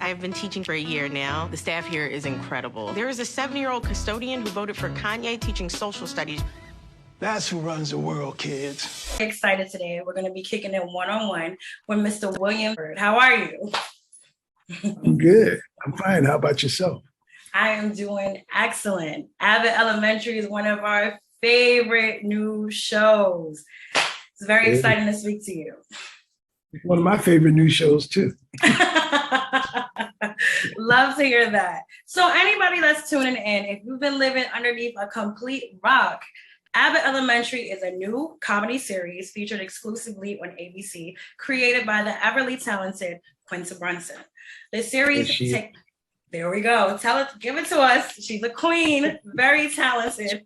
I've been teaching for a year now. The staff here is incredible. There is a 70-year-old custodian who voted for Kanye teaching social studies. That's who runs the world, kids. Excited today. We're going to be kicking it one-on-one with Mr. William. How are you? I'm good. I'm fine. How about yourself? I am doing excellent. Abbott Elementary is one of our favorite new shows. It's very exciting to speak to you. One of my favorite new shows, too. Love to hear that. So anybody that's tuning in, if you've been living underneath a complete rock, Abbott Elementary is a new comedy series featured exclusively on ABC, created by the everly talented Quinta Brunson. The series, there we go. Tell it, give it to us. She's a queen, very talented.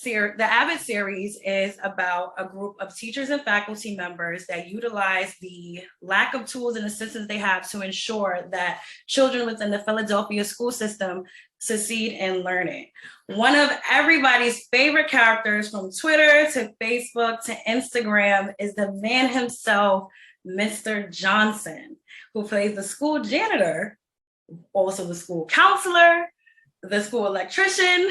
The Abbott series is about a group of teachers and faculty members that utilize the lack of tools and assistance they have to ensure that children within the Philadelphia school system succeed in learning. One of everybody's favorite characters from Twitter to Facebook to Instagram is the man himself, Mr. Johnson, who plays the school janitor, also the school counselor, the school electrician,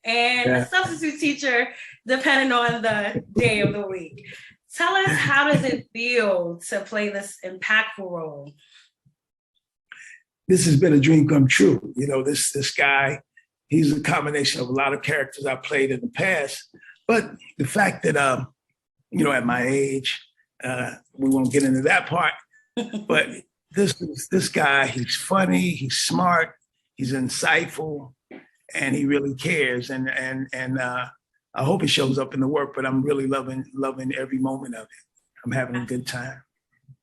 and a substitute teacher, depending on the day of the week. Tell us, how does it feel to play this impactful role? This has been a dream come true. You know, this guy, he's a combination of a lot of characters I've played in the past. But the fact that, you know, at my age, we won't get into that part, but this guy, he's funny, he's smart, he's insightful, and he really cares. And I hope it shows up in the work, but I'm really loving every moment of it. I'm having a good time.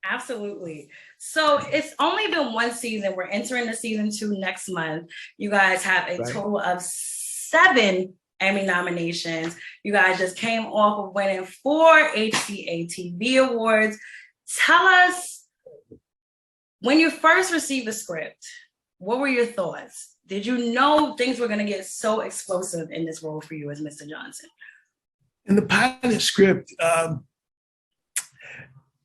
Absolutely. So it's only been one season. We're entering the season 2 next month. You guys have a total of 7 Emmy nominations. You guys just came off of winning 4 HCA TV awards. Tell us, when you first received the script, what were your thoughts? Did you know things were going to get so explosive in this role for you as Mr. Johnson? In the pilot script,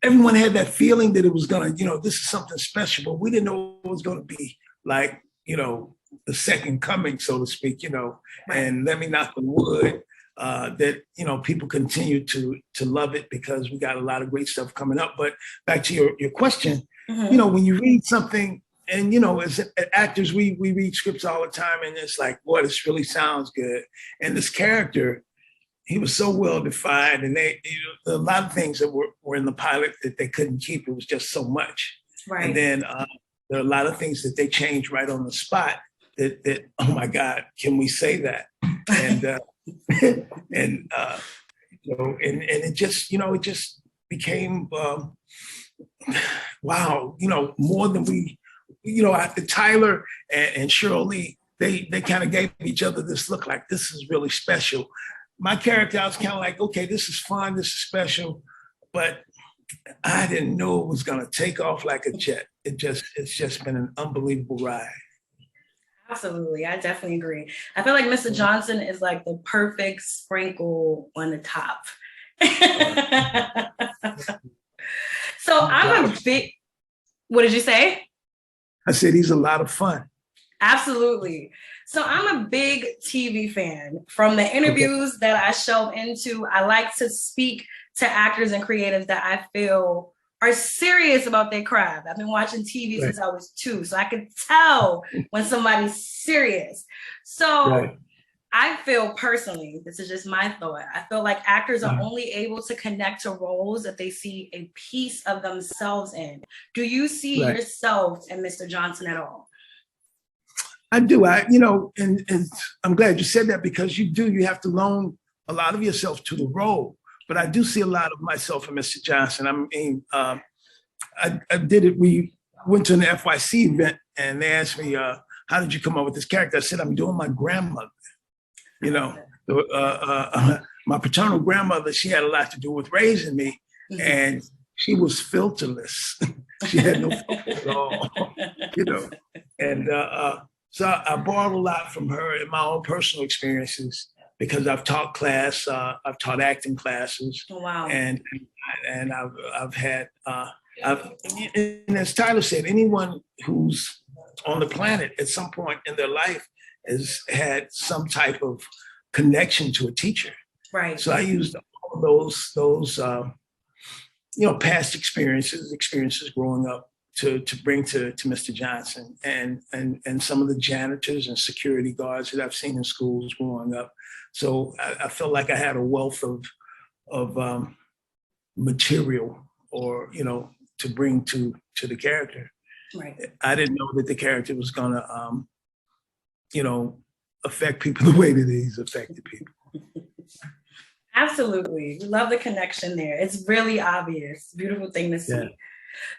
everyone had that feeling that it was going to, you know, this is something special, but we didn't know it was going to be like, you know, the second coming, so to speak, you know, and let me knock on wood that, you know, people continue to love it because we got a lot of great stuff coming up. But back to your question, you know, when you read something, and, you know, as actors, we read scripts all the time, and it's like, boy, this really sounds good. And this character, he was so well defined, and a lot of things that were in the pilot that they couldn't keep. It was just so much. Right. And then there are a lot of things that they changed right on the spot that oh my God, can we say that? And and you know, and it just, you know, it just became wow, you know, more than we. You know, after Tyler and Shirley, they kind of gave each other this look like, this is really special. My character, I was kind of like, okay, this is fun, this is special, but I didn't know it was going to take off like a jet. It's just been an unbelievable ride. Absolutely, I definitely agree. I feel like Mr. Johnson is like the perfect sprinkle on the top. So I'm a big, what did you say? I said he's a lot of fun. Absolutely. So I'm a big TV fan. From the interviews that I show into, I like to speak to actors and creatives that I feel are serious about their craft. I've been watching TV since I was 2, so I can tell when somebody's serious. So I feel personally, this is just my thought, I feel like actors are only able to connect to roles that they see a piece of themselves in. Do you see yourself in Mr. Johnson at all? I do. You know, and I'm glad you said that, because you have to loan a lot of yourself to the role. But I do see a lot of myself in Mr. Johnson. I mean, I did it. We went to an FYC event and they asked me, how did you come up with this character? I said, I'm doing my grandmother. You know, my paternal grandmother, she had a lot to do with raising me, and she was filterless. She had no filter at all, you know. And so I borrowed a lot from her in my own personal experiences, because I've taught class, I've taught acting classes. Oh, wow. And I've had And as Tyler said, anyone who's on the planet at some point in their life has had some type of connection to a teacher. Right. So I used all of those past experiences growing up to bring to Mr. Johnson and some of the janitors and security guards that I've seen in schools growing up. So I felt like I had a wealth of material or, to bring to the character. Right. I didn't know that the character was gonna, affect people the way that he's affected people. Absolutely. We love the connection there. It's really obvious. Beautiful thing to see. Yeah.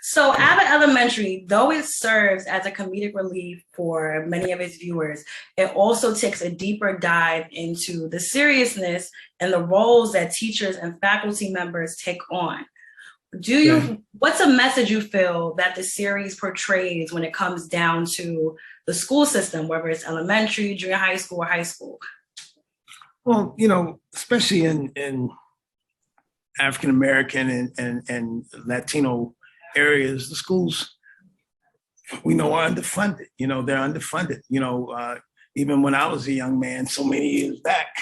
So Abbott Elementary, though it serves as a comedic relief for many of its viewers, it also takes a deeper dive into the seriousness and the roles that teachers and faculty members take on. What's a message you feel that the series portrays when it comes down to the school system, whether it's elementary, junior high school, or high school? Well, especially in African American and Latino areas, the schools we know are underfunded. They're underfunded. Even when I was a young man, so many years back,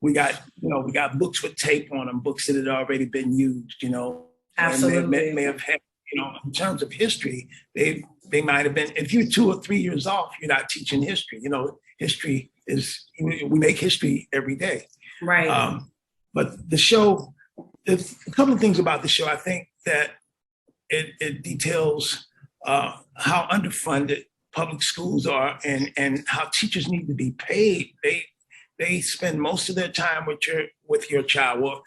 we got books with tape on them, books that had already been used. Absolutely. And may have had, in terms of history, they might have been. If you're 2 or 3 years off, you're not teaching history. History is, we make history every day. Right. But the show, there's a couple of things about the show. I think that it details how underfunded public schools are and how teachers need to be paid. They spend most of their time with your child. Well,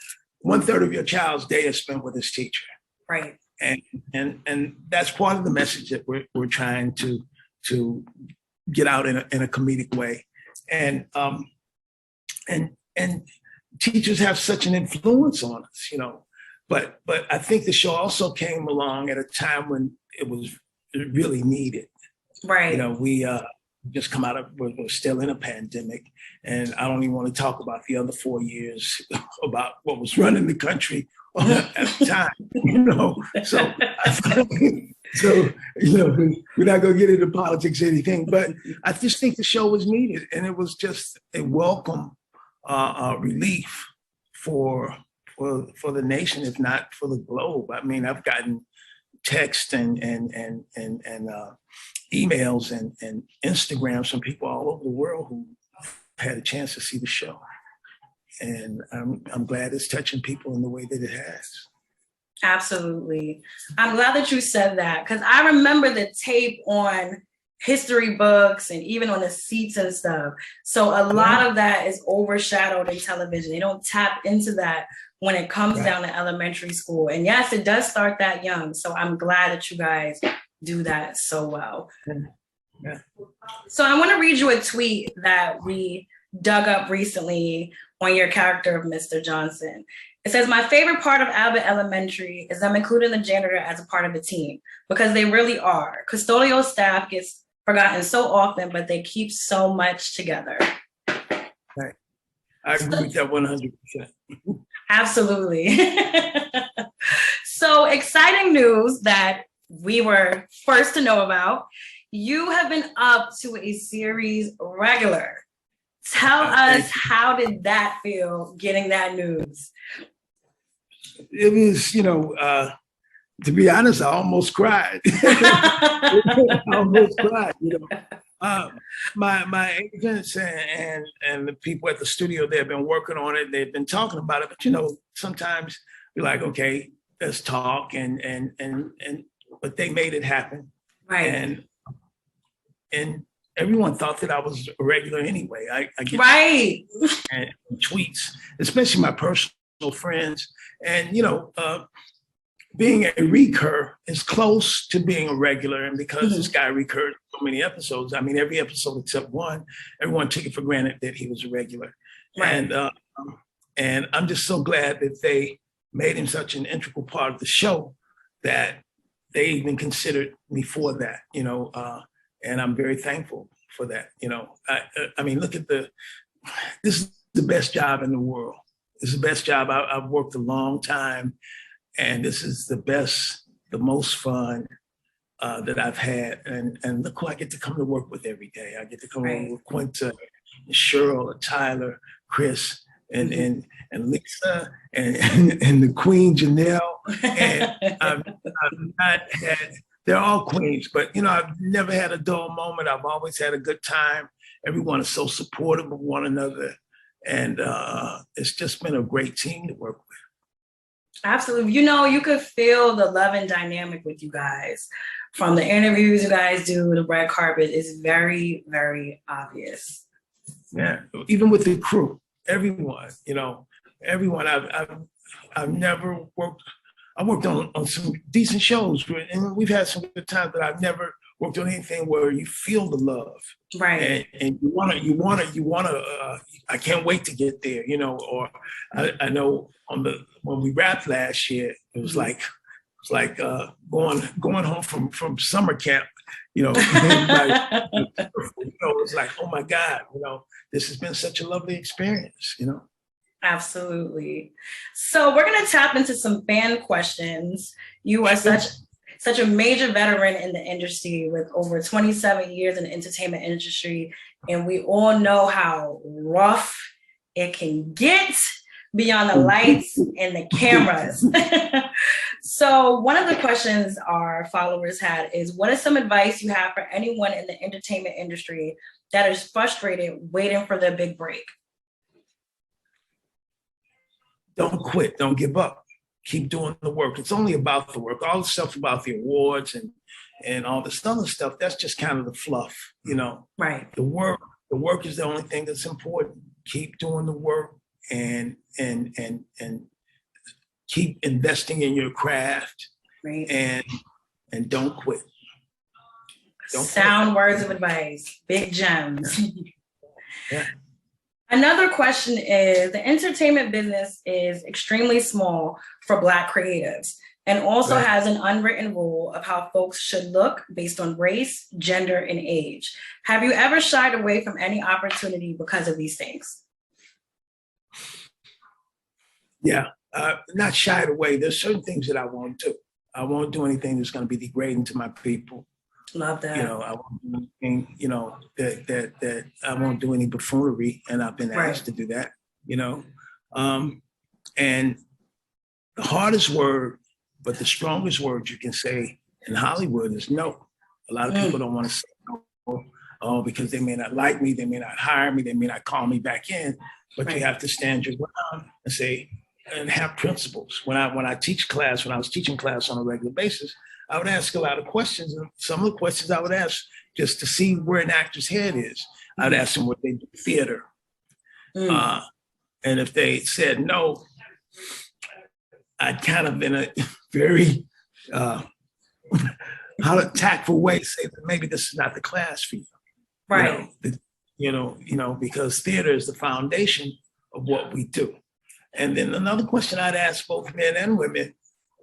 1/3 of your child's day is spent with his teacher. Right. And that's part of the message that we're trying to get out in a comedic way. And teachers have such an influence on us, But I think the show also came along at a time when it was really needed. Right. We just come out of, we're still in a pandemic, and I don't even want to talk about the other 4 years about what was running the country at the time, So we're not going to get into politics or anything, but I just think the show was needed, and it was just a welcome relief for the nation, if not for the globe. I mean, I've gotten text and emails and Instagrams from people all over the world who had a chance to see the show, and I'm glad it's touching people in the way that it has. Absolutely. I'm glad that you said that, because I remember the tape on history books and even on the seats and stuff. So a lot of that is overshadowed in television. They don't tap into that when it comes down to elementary school. And yes, it does start that young. So I'm glad that you guys do that so well. Yeah. So I want to read you a tweet that we dug up recently on your character of Mr. Johnson. It says, "My favorite part of Abbott Elementary is them including the janitor as a part of the team, because they really are. Custodial staff gets forgotten so often, but they keep so much together." Right. I agree with that 100%. Absolutely. So exciting news that we were first to know about. You have been up to a series regular. Tell us, how did that feel, getting that news? It was, to be honest, I almost cried. I almost cried, My agents and the people at the studio, they've been working on it. They've been talking about it, but sometimes you're like, okay, let's talk, but they made it happen. Right. And everyone thought that I was a regular anyway. I get and tweets, especially my personal friends, and being a recur is close to being a regular. And because this guy recurred so many episodes, I mean, every episode except one, everyone took it for granted that he was a regular. Right. And I'm just so glad that they made him such an integral part of the show that they even considered me for that, and I'm very thankful for that. I mean, look at this is the best job in the world. It's the best job. I've worked a long time, and this is the best the most fun that I've had. And look who I get to come to work with every day. I get to come over with Quinta, and Cheryl, and Tyler, Chris, and Lisa, and the Queen Janelle. And I've not had, they're all queens, but I've never had a dull moment. I've always had a good time. Everyone is so supportive of one another. And it's just been a great team to work with. Absolutely. You could feel the love and dynamic with you guys. From the interviews you guys do, the red carpet is very, very obvious. Yeah, even with the crew, everyone, I've never worked. I worked on some decent shows, and we've had some good times, but I've never worked on anything where you feel the love, right? And you wanna. I can't wait to get there, Or I know when we rapped last year, it was like going home from summer camp, it's like, oh my God, this has been such a lovely experience, Absolutely. So we're going to tap into some fan questions. You are such a major veteran in the industry with over 27 years in the entertainment industry. And we all know how rough it can get beyond the lights and the cameras. So one of the questions our followers had is, what is some advice you have for anyone in the entertainment industry that is frustrated waiting for their big break? Don't quit. Don't give up. Keep doing the work. It's only about the work. All the stuff about the awards and all this other stuff, that's just kind of the fluff, Right. The work is the only thing that's important. Keep doing the work and keep investing in your craft. Right. And don't quit. Sound words of advice. Big gems. Yeah. Another question is, the entertainment business is extremely small for Black creatives and also has an unwritten rule of how folks should look based on race, gender, and age. Have you ever shied away from any opportunity because of these things? Yeah, not shied away. There's certain things that I won't do. I won't do anything that's going to be degrading to my people. Love that. I won't do anything, that I won't do any buffoonery, and I've been asked to do that, and the hardest word, but the strongest word you can say in Hollywood is no. A lot of people don't want to say no, because they may not like me, they may not hire me, they may not call me back in, but you have to stand your ground and say, and have principles. When I teach class, when I was teaching class on a regular basis, I would ask a lot of questions, and some of the questions I would ask just to see where an actor's head is. I'd ask them what they do theater. And if they said no, I'd kind of in a very tactful way say that maybe this is not the class for you. Right. Because theater is the foundation of what we do. And then another question I'd ask both men and women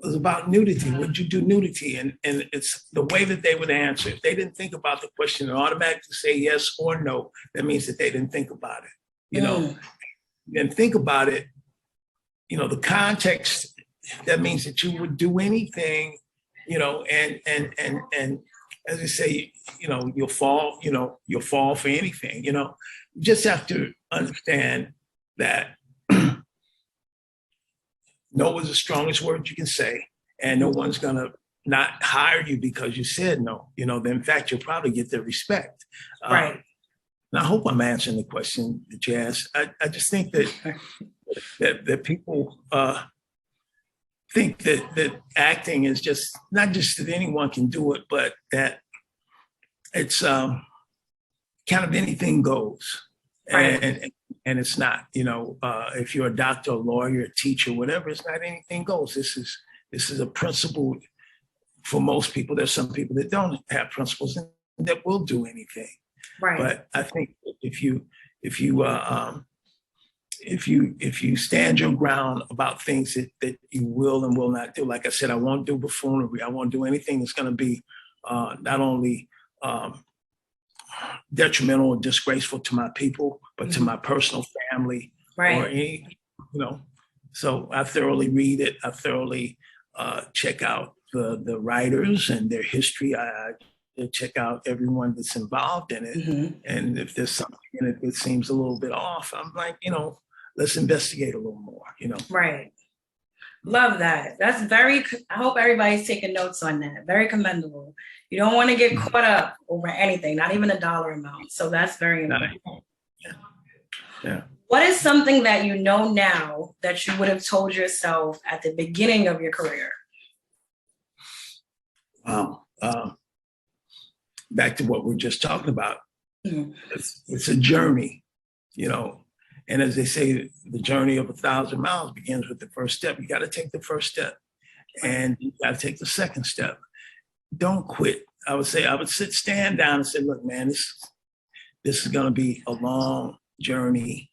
was about nudity. Would you do nudity? And it's the way that they would answer. If they didn't think about the question and automatically say yes or no, that means that they didn't think about it. Then think about it, the context, that means that you would do anything, and as I say, you'll fall for anything, You just have to understand that no is the strongest word you can say, and no one's gonna not hire you because you said no. In fact, you'll probably get their respect. Right. And I hope I'm answering the question that you asked. I just think that people think that acting is just not just that anyone can do it, but that it's kind of anything goes. Right. And it's not, if you're a doctor, a lawyer, a teacher, whatever, it's not anything goes. This is a principle for most people. There's some people that don't have principles and that will do anything. Right. But I think if you stand your ground about things that you will and will not do, like I said, I won't do buffoonery. I won't do anything that's going to be not only detrimental or disgraceful to my people, but to my personal family. Right. Or any, so I thoroughly read it. I thoroughly check out the writers and their history. I check out everyone that's involved in it. Mm-hmm. And if there's something in it that seems a little bit off, I'm like, let's investigate a little more, Right. Love that. That's I hope everybody's taking notes on that. Very commendable. You don't want to get caught up over anything, not even a dollar amount. So that's very important. Yeah. What is something that you know now that you would have told yourself at the beginning of your career? Wow. Back to what we're just talking about. Mm-hmm. It's a journey, and as they say, the journey of 1,000 miles begins with the first step. You got to take the first step, and you got to take the second step. Don't quit. I would stand down and say, look, man, this is going to be a long journey.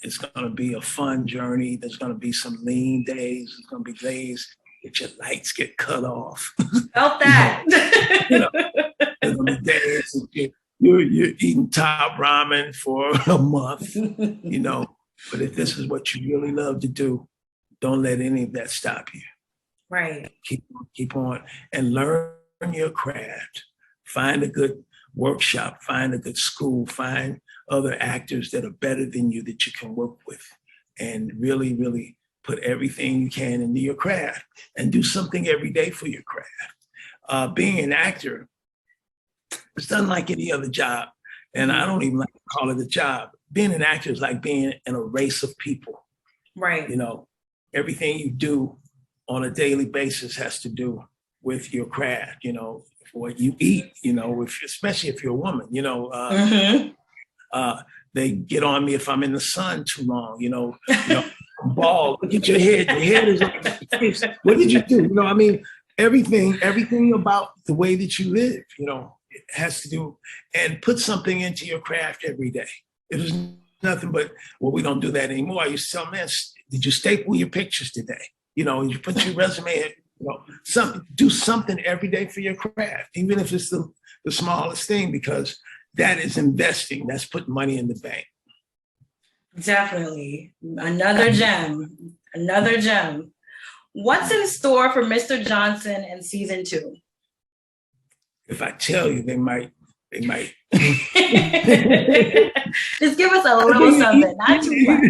It's going to be a fun journey. There's going to be some lean days. There's going to be days that your lights get cut off. Felt that. There's going to be days that you're eating top ramen for a month, But if this is what you really love to do, don't let any of that stop you. Right. Keep on and learn your craft. Find a good workshop, find a good school, find other actors that are better than you that you can work with, and really, really put everything you can into your craft and do something every day for your craft. Being an actor, it's not like any other job. And I don't even like to call it a job. Being an actor is like being in a race of people. Right. Everything you do on a daily basis has to do with your craft, what you eat, especially if you're a woman, they get on me if I'm in the sun too long, bald, look at your head is on your face. What did you do? Everything about the way that you live, it has to do, and put something into your craft every day. It is nothing but, well, we don't do that anymore. I used to tell men, did you staple your pictures today? You put your resume in, do something every day for your craft, even if it's the smallest thing, because that is investing. That's putting money in the bank. Definitely. Another gem. What's in store for Mr. Johnson in season 2? If I tell you, they might. Just give us a little something, not too much.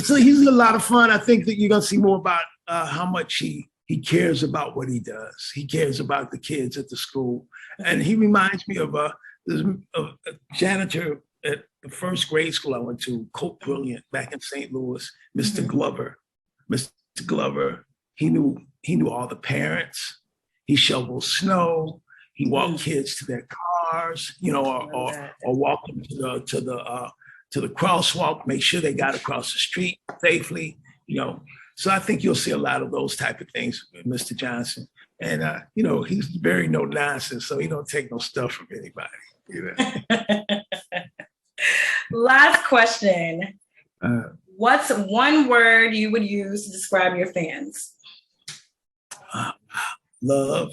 So he's a lot of fun. I think that you're gonna see more about how much he cares about what he does. He cares about the kids at the school, and he reminds me of a janitor at the first grade school I went to, Quinta Brunson, back in St. Louis. Mr. Glover. Mr. Glover. He knew all the parents. He shoveled snow. He walked kids to their cars, or walk them to the crosswalk, make sure they got across the street safely, So I think you'll see a lot of those type of things with Mr. Johnson. And, he's very no nonsense, so he don't take no stuff from anybody. Last question. What's one word you would use to describe your fans? Love.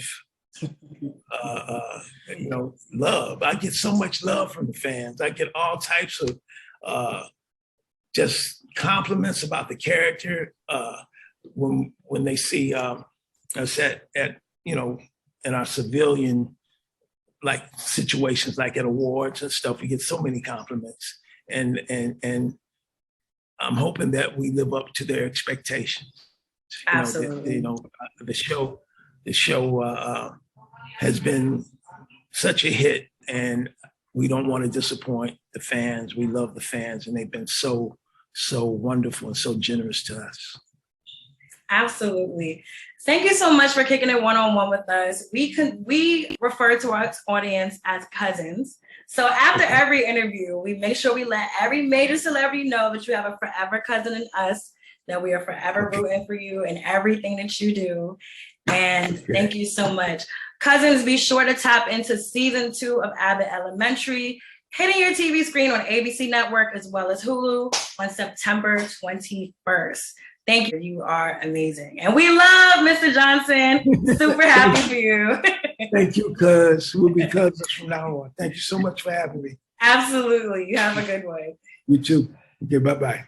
Love. I get so much love from the fans. I get all types of just compliments about the character. When they see us at in our civilian situations, like at awards and stuff, we get so many compliments, and I'm hoping that we live up to their expectations. Absolutely. The show has been such a hit, and we don't want to disappoint the fans. We love the fans, and they've been so wonderful and so generous to us. Absolutely. Thank you so much for kicking it one-on-one with us. We refer to our audience as cousins. So after every interview, we make sure we let every major celebrity know that you have a forever cousin in us, that we are forever rooting for you in everything that you do. And thank you so much. Cousins, be sure to tap into season 2 of Abbott Elementary, hitting your TV screen on ABC Network as well as Hulu on September 21st. Thank you. You are amazing. And we love Mr. Johnson. Super happy for you. Thank you, cuz. We'll be cousins from now on. Thank you so much for having me. Absolutely. You have a good one. You too. Okay, bye-bye.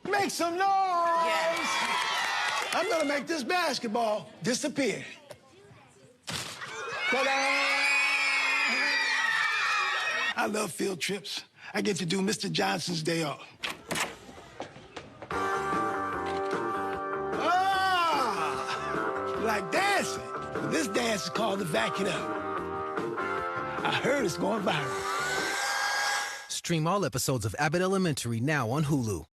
Make some noise! Yeah. I'm gonna make this basketball disappear. Ta-da! I love field trips. I get to do Mr. Johnson's day off. Like dancing. This dance is called the Vac It Up. I heard it's going viral. Stream all episodes of Abbott Elementary now on HULU.